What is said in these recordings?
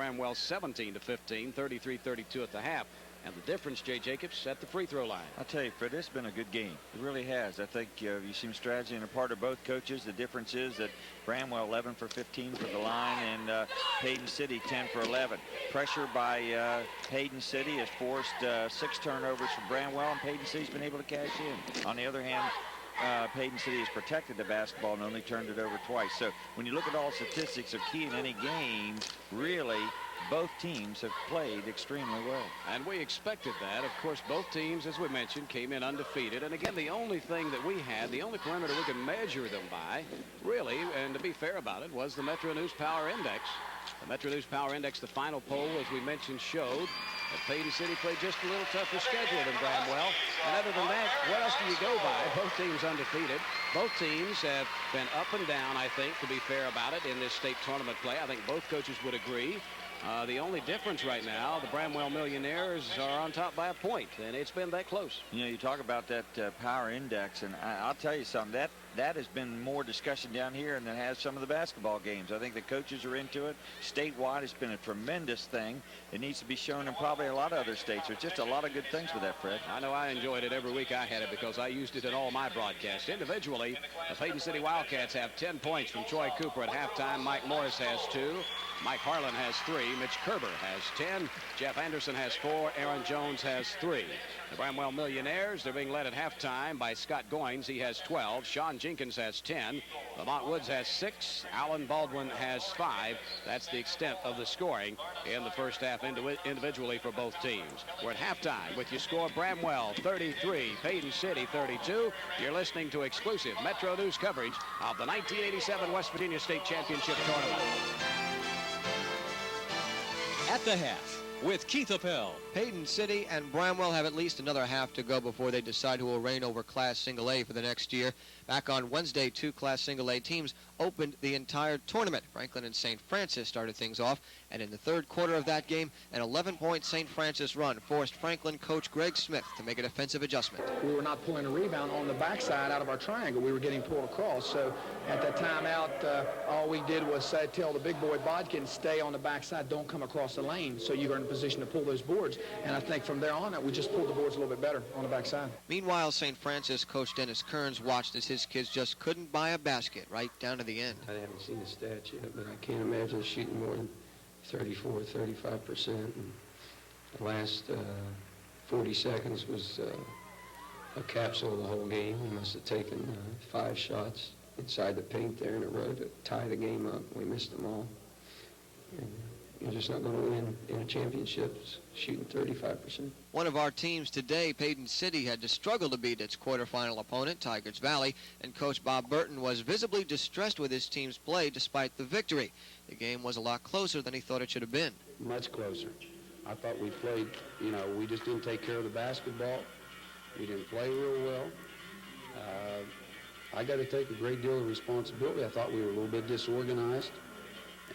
Bramwell 17-15, 33-32 at the half. And the difference, Jay Jacobs, at the free throw line. I'll tell you, Fred, it's been a good game. It really has. I think you've seen strategy on the part of both coaches. The difference is that Bramwell 11 for 15 for the line, and Paden City 10 for 11. Pressure by Paden City has forced 6 turnovers for Bramwell, and Paden City's been able to cash in. On the other hand, Paden City has protected the basketball and only turned it over twice. So when you look at all statistics are key in any game, really, both teams have played extremely well. And we expected that. Of course, both teams, as we mentioned, came in undefeated. And again, the only thing that we had, the only parameter we could measure them by, really, and to be fair about it, was the Metro News Power Index. The Metro News Power Index, the final poll, as we mentioned, showed that Paden City played just a little tougher schedule than Bramwell. And other than that, what else do you go by? Both teams undefeated. Both teams have been up and down, I think, to be fair about it, in this state tournament play. I think both coaches would agree. The only difference right now, the Bramwell Millionaires are on top by a point, and it's been that close. You know, you talk about that power index, and I'll tell you something, that has been more discussion down here than has some of the basketball games. I think the coaches are into it. Statewide, it's been a tremendous thing. It needs to be shown in probably a lot of other states. There's just a lot of good things with that, Fred. I know I enjoyed it every week I had it because I used it in all my broadcasts. Individually, the Paden City Wildcats have 10 points from Troy Cooper at halftime. Mike Morris has 2. Mike Harlan has 3. Mitch Kerber has 10. Jeff Anderson has 4. Aaron Jones has 3. The Bramwell Millionaires, they're being led at halftime by Scott Goins. He has 12. Sean Jenkins has 10. Lamont Woods has 6. Alan Baldwin has 5. That's the extent of the scoring in the first half individually for both teams. We're at halftime with your score: Bramwell 33, Paden City 32. You're listening to exclusive Metro News coverage of the 1987 West Virginia State Championship Tournament. At the half, with Keith Appel. Paden City and Bramwell have at least another half to go before they decide who will reign over Class Single A for the next year. Back on Wednesday, 2 Class Single A teams opened the entire tournament. Franklin and St. Francis started things off, and in the third quarter of that game, an 11-point St. Francis run forced Franklin coach Greg Smith to make a defensive adjustment. We were not pulling a rebound on the backside out of our triangle. We were getting pulled across. So at that timeout, all we did was tell the big boy Bodkin, stay on the backside, don't come across the lane, so you're in a position to pull those boards. And I think from there on, we just pulled the boards a little bit better on the backside. Meanwhile, St. Francis coach Dennis Kearns watched as his kids just couldn't buy a basket right down to the end. I haven't seen the stats yet, but I can't imagine shooting more than 34, 35%. And the last 40 seconds was a capsule of the whole game. We must have taken 5 shots inside the paint there in a row to tie the game up. We missed them all. And you're just not going to win in a championship shooting 35%. One of our teams today, Paden City, had to struggle to beat its quarterfinal opponent, Tigers Valley, and Coach Bob Burton was visibly distressed with his team's play despite the victory. The game was a lot closer than he thought it should have been. Much closer. I thought we played, we just didn't take care of the basketball. We didn't play real well. I got to take a great deal of responsibility. I thought we were a little bit disorganized.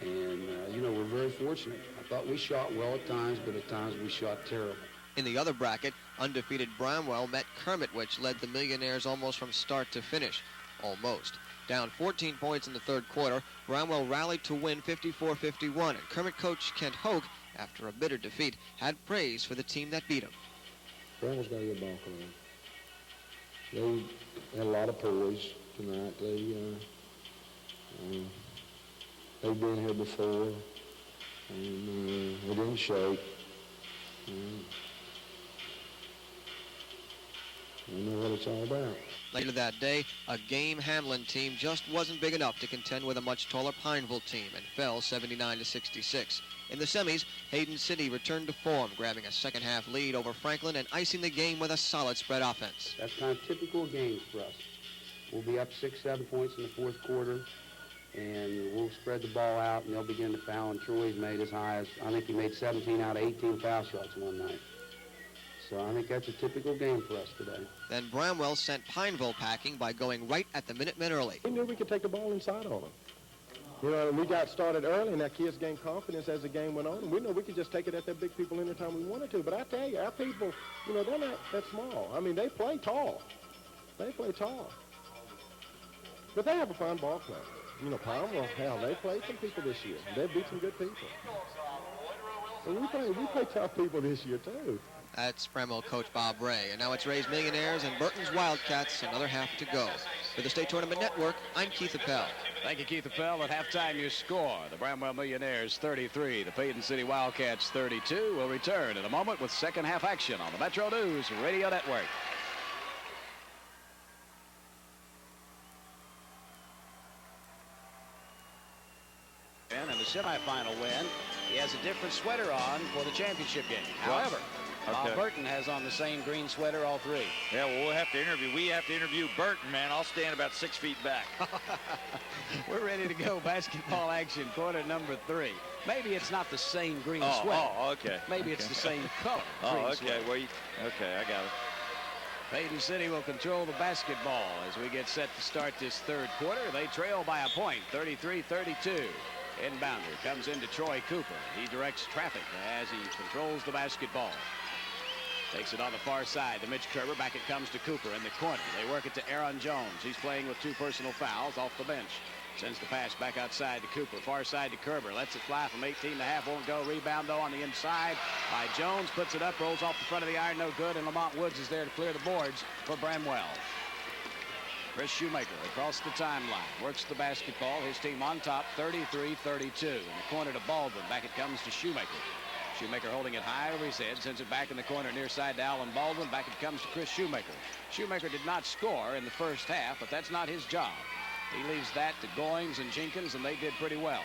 And, we're very fortunate. I thought we shot well at times, but at times we shot terrible. In the other bracket, undefeated Bramwell met Kermit, which led the Millionaires almost from start to finish. Almost. Down 14 points in the third quarter, Bramwell rallied to win 54-51, and Kermit coach Kent Hoke, after a bitter defeat, had praise for the team that beat him. Bramwell's got a good ball club. They had a lot of poise tonight. They've been here before, and they didn't shake. I know what it's all about. Later that day, a game Hamlin team just wasn't big enough to contend with a much taller Pineville team and fell 79-66. In the semis, Paden City returned to form, grabbing a second-half lead over Franklin and icing the game with a solid spread offense. That's kind of typical games for us. We'll be up 6, 7 points in the fourth quarter, and we'll spread the ball out, and they'll begin to foul. And Troy's made as high as, I think he made 17 out of 18 foul shots one night. So I think that's a typical game for us today. Then Bramwell sent Pineville packing by going right at the Minutemen early. We knew we could take the ball inside on them. And we got started early, and that kids gained confidence as the game went on. And we knew we could just take it at their big people anytime we wanted to. But I tell you, our people, they're not that small. I mean, they play tall. They play tall. But they have a fine ball club. Pineville, hell, they played some people this year. They beat some good people. And we play tough people this year, too. That's Bramwell coach Bob Ray. And now it's Ray's Millionaires and Burton's Wildcats. Another half to go. For the State Tournament Network, I'm Keith Appel. Thank you, Keith Appel. At halftime, your score. The Bramwell Millionaires 33, the Paden City Wildcats 32. Will return in a moment with second half action on the Metro News Radio Network. And the semifinal win, he has a different sweater on for the championship game. However, Bob Burton has on the same green sweater, all three. Yeah, well, we have to interview Burton, man. I'll stand about 6 feet back. We're ready to go. Basketball action, quarter number 3. Maybe it's not the same green sweater. Oh, okay. Maybe it's the same color. Oh, okay. Well, okay, I got it. Paden City will control the basketball as we get set to start this third quarter. They trail by a point, 33-32. Inbounder comes into Troy Cooper. He directs traffic as he controls the basketball. Takes it on the far side to Mitch Kerber. Back it comes to Cooper in the corner. They work it to Aaron Jones. He's playing with 2 personal fouls off the bench. Sends the pass back outside to Cooper. Far side to Kerber. Lets it fly from 18.5. Won't go. Rebound, though, on the inside by Jones. Puts it up. Rolls off the front of the iron. No good. And Lamont Woods is there to clear the boards for Bramwell. Chris Shoemaker across the timeline. Works the basketball. His team on top, 33-32. In the corner to Baldwin. Back it comes to Shoemaker. Shoemaker holding it high over his head. Sends it back in the corner near side to Alan Baldwin. Back it comes to Chris Shoemaker. Shoemaker did not score in the first half, but that's not his job. He leaves that to Goings and Jenkins, and they did pretty well.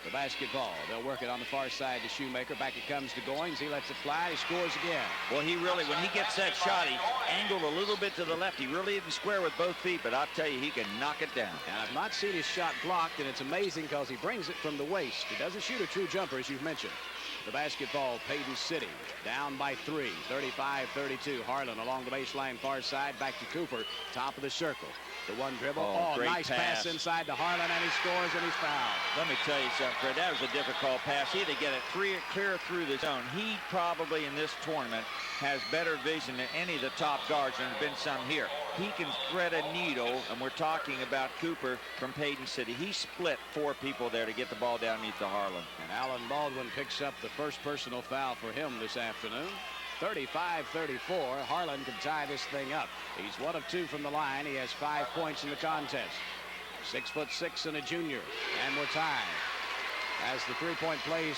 The basketball, they'll work it on the far side to Shoemaker. Back it comes to Goings. He lets it fly. He scores again. Well, he really, when he gets that shot, he angled a little bit to the left. He really didn't square with both feet, but I'll tell you, he can knock it down. And I've not seen his shot blocked, and it's amazing because he brings it from the waist. He doesn't shoot a true jumper, as you've mentioned. The basketball, Paden City, down by 3, 35-32. Harlan along the baseline far side, back to Cooper, top of the circle. The one dribble. Oh, nice pass inside to Harlan, and he scores, and he's fouled. Let me tell you something, Fred. That was a difficult pass. He had to get it clear through the zone. He probably in this tournament has better vision than any of the top guards, and there's been some here. He can thread a needle, and we're talking about Cooper from Paden City. He split 4 people there to get the ball down underneath the Harlan. And Alan Baldwin picks up the first personal foul for him this afternoon. 35-34. Harlan can tie this thing up. He's 1 of 2 from the line. He has 5 points in the contest. 6'6" and a junior. And we're tied. As the three-point plays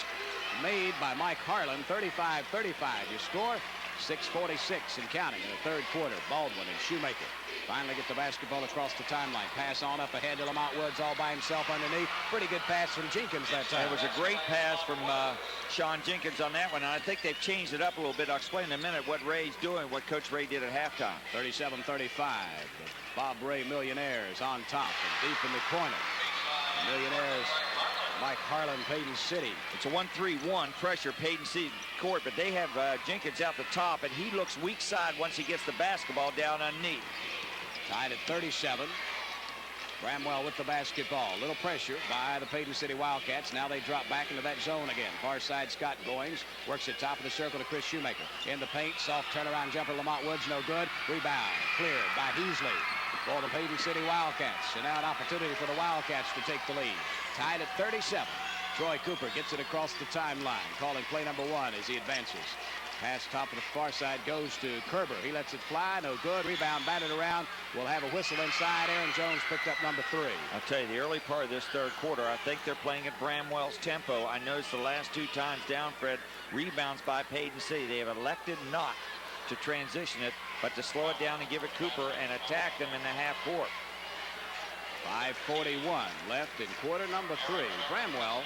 made by Mike Harlan, 35-35. Your score, 6:46 and counting in the third quarter. Baldwin and Shoemaker finally get the basketball across the timeline. Pass on up ahead to Lamont Woods all by himself underneath. Pretty good pass from Jenkins that time. It was a great pass from Sean Jenkins on that one. And I think they've changed it up a little bit. I'll explain in a minute what Ray's doing, what Coach Ray did at halftime. 37-35. Bob Ray Millionaires on top and deep in the corner. Millionaires, Mike Harlan, Paden City. It's a 1-3-1 pressure, Paden City court, but they have Jenkins out the top, and he looks weak side once he gets the basketball down underneath. Tied at 37. Bramwell with the basketball. Little pressure by the Paden City Wildcats. Now they drop back into that zone again. Far side, Scott Goings works at top of the circle to Chris Shoemaker. In the paint, soft turnaround jumper. Lamont Woods, no good. Rebound cleared by Heasley for the Paden City Wildcats. And now an opportunity for the Wildcats to take the lead. Tied at 37. Troy Cooper gets it across the timeline, calling play number 1 as he advances. Pass top of the far side goes to Kerber. He lets it fly, no good. Rebound batted around. We'll have a whistle inside. Aaron Jones picked up number 3. I'll tell you, the early part of this third quarter, I think they're playing at Bramwell's tempo. I noticed the last 2 times down, Fred, rebounds by Paden City. They have elected not to transition it, but to slow it down and give it Cooper and attack them in the half court. 5:41 left in quarter number 3. Bramwell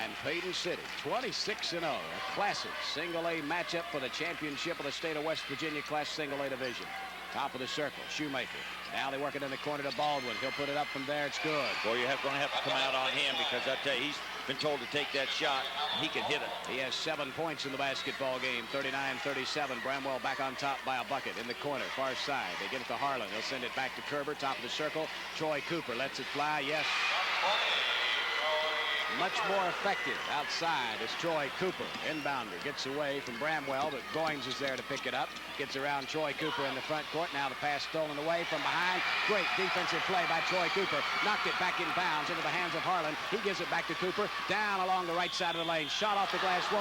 and Paden City, 26-0. A classic single-A matchup for the championship of the state of West Virginia Class Single-A Division. Top of the circle, Shoemaker. Now they work it in the corner to Baldwin. He'll put it up from there. It's good. Boy, you're going to have to come out on him because I tell you, he's been told to take that shot. He can hit it. He has 7 points in the basketball game. 39-37. Bramwell back on top by a bucket in the corner, far side. They get it to Harlan. They'll send it back to Kerber, top of the circle. Troy Cooper lets it fly. Yes. Much more effective outside is Troy Cooper. Inbounder gets away from Bramwell, but Goings is there to pick it up. Gets around Troy Cooper in the front court. Now the pass stolen away from behind. Great defensive play by Troy Cooper. Knocked it back in bounds into the hands of Harlan. He gives it back to Cooper. Down along the right side of the lane. Shot off the glass, won't